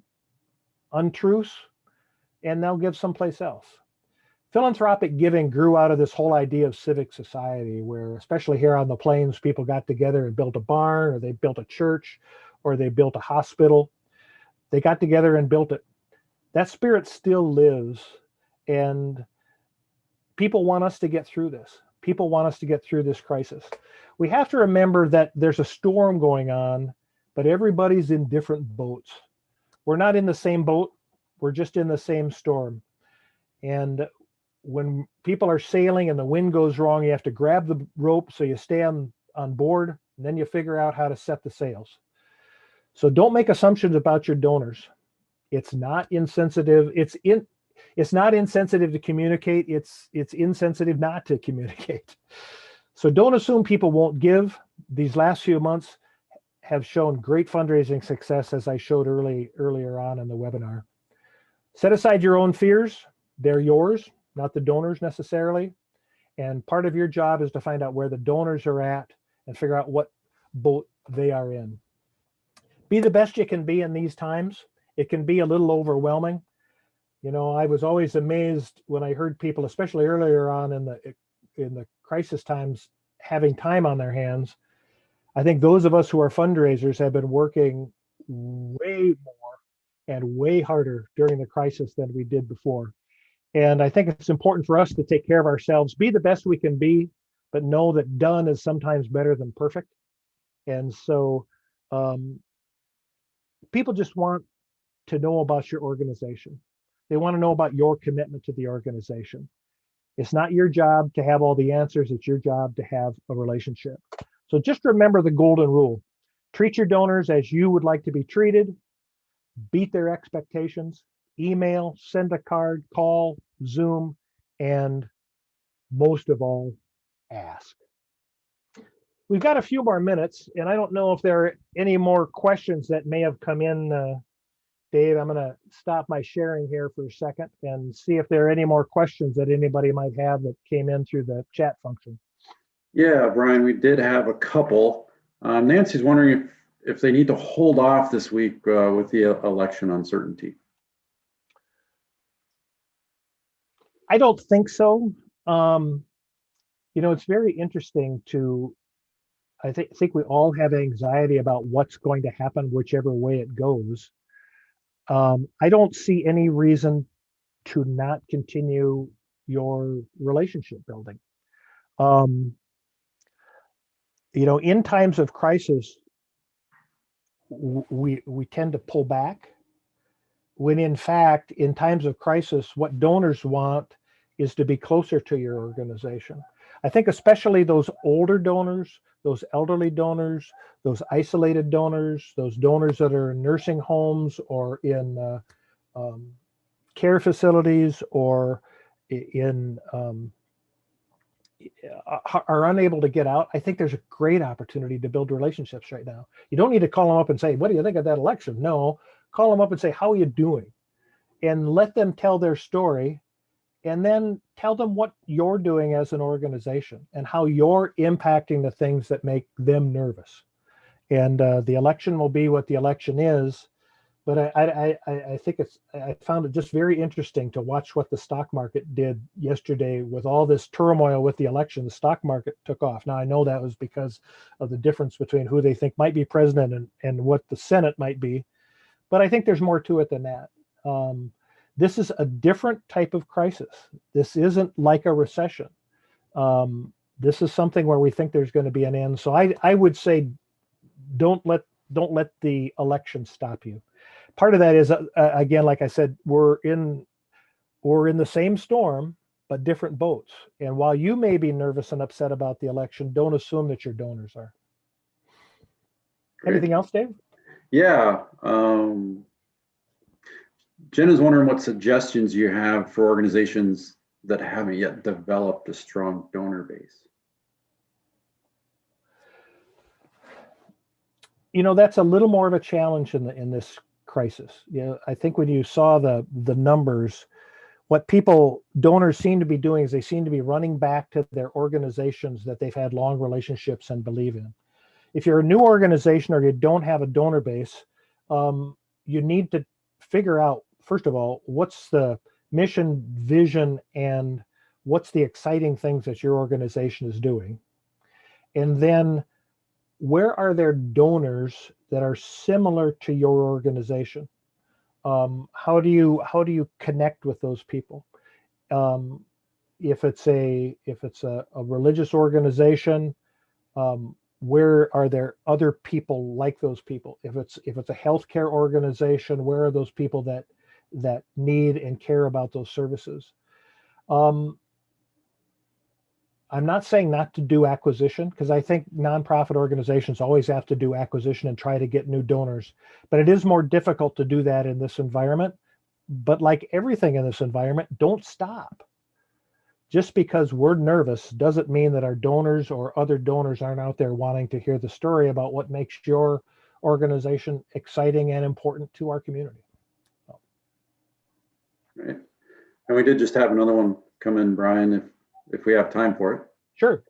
untruths and they'll give someplace else. Philanthropic giving grew out of this whole idea of civic society, where, especially here on the plains, people got together and built a barn, or they built a church, or they built a hospital. They got together and built it. That spirit still lives, and people want us to get through this. People want us to get through this crisis. We have to remember that there's a storm going on, but everybody's in different boats. We're not in the same boat. We're just in the same storm. And when people are sailing and the wind goes wrong, you have to grab the rope so you stay on board, and then you figure out how to set the sails. So don't make assumptions about your donors. It's not insensitive. It's not insensitive to communicate. It's insensitive not to communicate. So don't assume people won't give. These last few months have shown great fundraising success, as I showed earlier on in the webinar. Set aside your own fears. They're yours, not the donors necessarily. And part of your job is to find out where the donors are at and figure out what boat they are in. Be the best you can be in these times. It can be a little overwhelming. You know, I was always amazed when I heard people, especially earlier on in the crisis times, having time on their hands. I think those of us who are fundraisers have been working way more and way harder during the crisis than we did before. And I think it's important for us to take care of ourselves, be the best we can be, but know that done is sometimes better than perfect. And so people just want to know about your organization. They want to know about your commitment to the organization. It's not your job to have all the answers. It's your job to have a relationship. So just remember the golden rule. Treat your donors as you would like to be treated. Beat their expectations. Email, send a card, call, Zoom, and most of all, ask. We've got a few more minutes, and I don't know if there are any more questions that may have come in. Dave, I'm going to stop my sharing here for a second and see if there are any more questions that anybody might have that came in through the chat function.
Yeah, Brian, we did have a couple. Nancy's wondering if they need to hold off this week with the election uncertainty.
I don't think so. You know, it's very interesting I think we all have anxiety about what's going to happen, whichever way it goes. I don't see any reason to not continue your relationship building. You know, in times of crisis, we tend to pull back, when in fact, in times of crisis, what donors want is to be closer to your organization. I think especially those older donors, those elderly donors, those isolated donors, those donors that are in nursing homes or in care facilities or are unable to get out. I think there's a great opportunity to build relationships right now. You don't need to call them up and say, what do you think of that election? No, call them up and say, how are you doing? And let them tell their story, and then tell them what you're doing as an organization and how you're impacting the things that make them nervous. And the election will be what the election is, But I think I found it just very interesting to watch what the stock market did yesterday with all this turmoil with the election. The stock market took off. Now I know that was because of the difference between who they think might be president and what the Senate might be. But I think there's more to it than that. This is a different type of crisis. This isn't like a recession. This is something where we think there's going to be an end. So I would say, don't let the election stop you. Part of that is, again, like I said, we're in the same storm, but different boats. And while you may be nervous and upset about the election, don't assume that your donors are.
Great.
Anything else, Dave?
Yeah. Jen is wondering what suggestions you have for organizations that haven't yet developed a strong donor base.
That's a little more of a challenge in this crisis. I think when you saw the numbers, what donors seem to be doing is they seem to be running back to their organizations that they've had long relationships and believe in. If you're a new organization or you don't have a donor base, you need to figure out, first of all, what's the mission, vision, and what's the exciting things that your organization is doing. And then where are there donors that are similar to your organization? How do you connect with those people? If it's a religious organization, where are there other people like those people? If it's a healthcare organization, where are those people that need and care about those services? I'm not saying not to do acquisition, because I think nonprofit organizations always have to do acquisition and try to get new donors, but it is more difficult to do that in this environment. But like everything in this environment, don't stop. Just because we're nervous doesn't mean that our donors or other donors aren't out there wanting to hear the story about what makes your organization exciting and important to our community.
Right. And we did just have another one come in, Brian, if we have time for it.
Sure.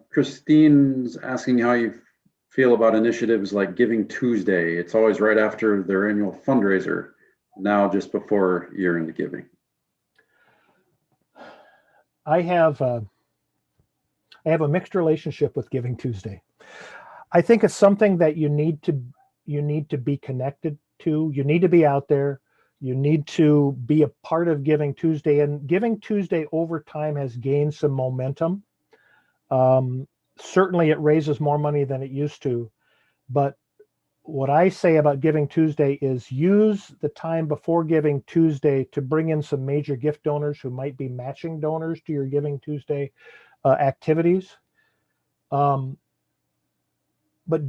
Christine's asking how you feel about initiatives like Giving Tuesday. It's always right after their annual fundraiser, now just before year-end giving.
I have a mixed relationship with Giving Tuesday. I think it's something that you need to be connected to. You need to be out there. You need to be a part of Giving Tuesday, and Giving Tuesday over time has gained some momentum. Certainly it raises more money than it used to, but what I say about Giving Tuesday is use the time before Giving Tuesday to bring in some major gift donors who might be matching donors to your Giving Tuesday activities. But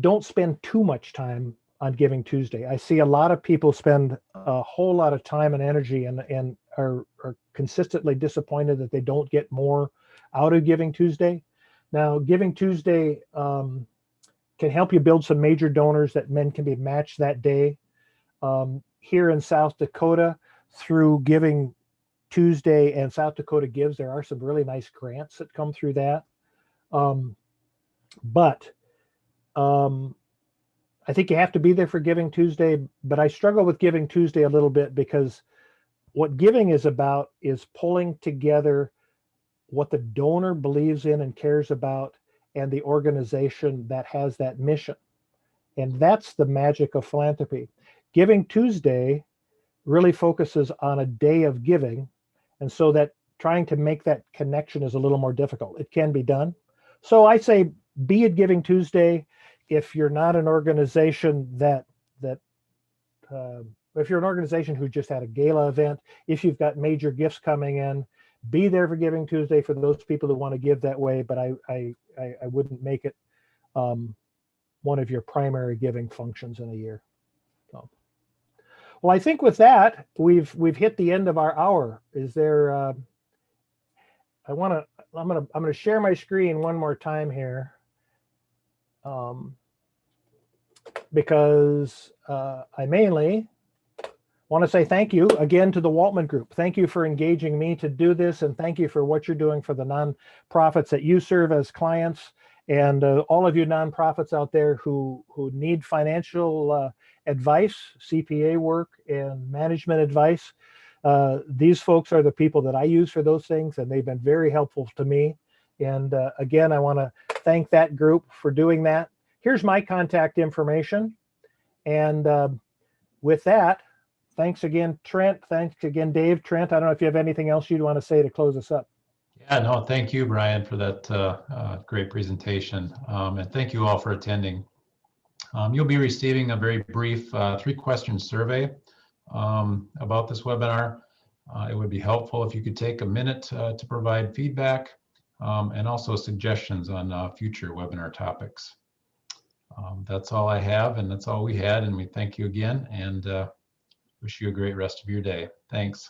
don't spend too much time on Giving Tuesday. I see a lot of people spend a whole lot of time and energy and are consistently disappointed that they don't get more out of Giving Tuesday. Now, Giving Tuesday can help you build some major donors that men can be matched that day. Here in South Dakota, through Giving Tuesday and South Dakota Gives, there are some really nice grants that come through that. But I think you have to be there for Giving Tuesday, but I struggle with Giving Tuesday a little bit because what giving is about is pulling together what the donor believes in and cares about and the organization that has that mission. And that's the magic of philanthropy. Giving Tuesday really focuses on a day of giving. And so that trying to make that connection is a little more difficult. It can be done. So I say be at Giving Tuesday. If you're not an organization if you're an organization who just had a gala event, if you've got major gifts coming in, be there for Giving Tuesday for those people who want to give that way. But I wouldn't make it one of your primary giving functions in a year. So, well, I think with that we've hit the end of our hour. Is there? I'm gonna share my screen one more time here. Because I mainly want to say thank you again to the Woltman Group. Thank you for engaging me to do this, and thank you for what you're doing for the nonprofits that you serve as clients And all of you nonprofits out there who need financial advice, CPA work, and management advice, these folks are the people that I use for those things, and they've been very helpful to me. And again, I want to thank that group for doing that. Here's my contact information. And with that, thanks again, Trent. Thanks again, Dave. Trent, I don't know if you have anything else you'd want to say to close us up.
Yeah, no, thank you, Brian, for that great presentation. And thank you all for attending. You'll be receiving a very brief 3-question survey about this webinar. It would be helpful if you could take a minute to provide feedback and also suggestions on future webinar topics. That's all I have, and that's all we had, and we thank you again, and wish you a great rest of your day. Thanks.